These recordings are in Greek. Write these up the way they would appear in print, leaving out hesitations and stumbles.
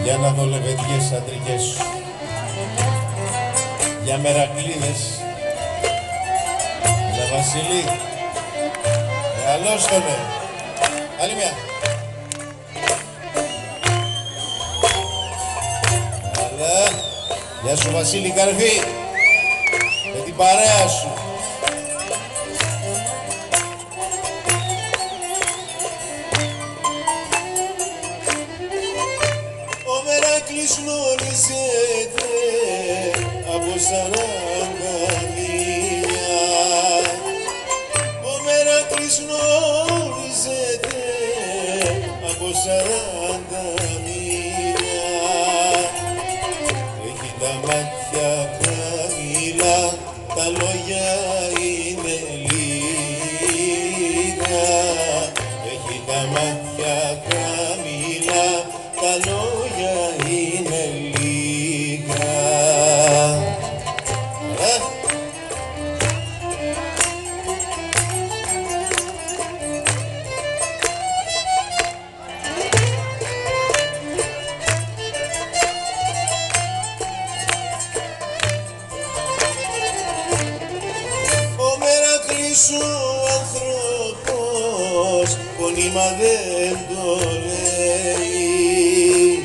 για να δω λεβεντιές αντρικές σου, για μερακλίδες. Έλα Βασίλη, καλώς το ναι. Άλλη μια. Καλά. Γεια σου Βασίλη Καρφή, με την παρέα σου. Ο Μερακλής γνωρίζεται από 40 μίλια. Ο Μερακλής γνωρίζεται από 40 μίλια. Έχει τα μάτια χαμηλά, τα λόγια είναι λίγα. Έχει τα μάτια χαμηλά, τα λόγια είναι λίγα. Ο Μερακλής ο άνθρωπος φωνήμα δεν το λέει.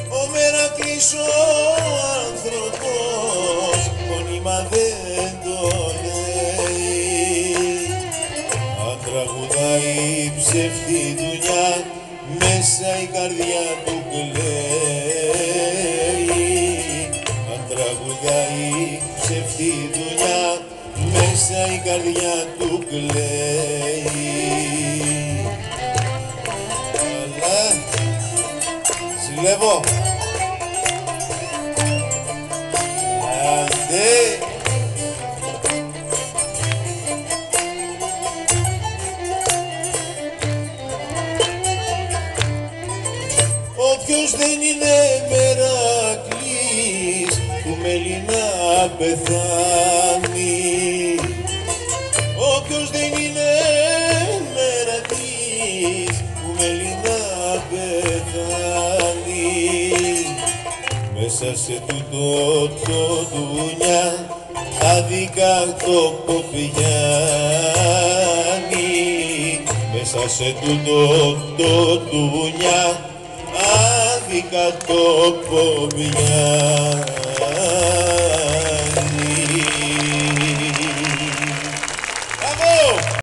Ο Μερακλής ο άνθρωπος φωνήμα δεν το λέει. Αν τραγουδάει ψεύτη δουλειά, μέσα η καρδιά του κλαίει. Αν τραγουδάει ψεύτη δουλειά, μέσα η καρδιά του κλαίει. Αλλά συλλεύω. Άντε. Όποιος δεν είναι Μερακλής, του μέλει να πεθάνει. Όποιος δεν είναι Μερακλής, του μέλει να πεθάνει. Μέσα σε τούτο το δουνιά, άδικα το πιάνει. Μέσα σε τούτο το δουνιά, άδικα το πιάνει.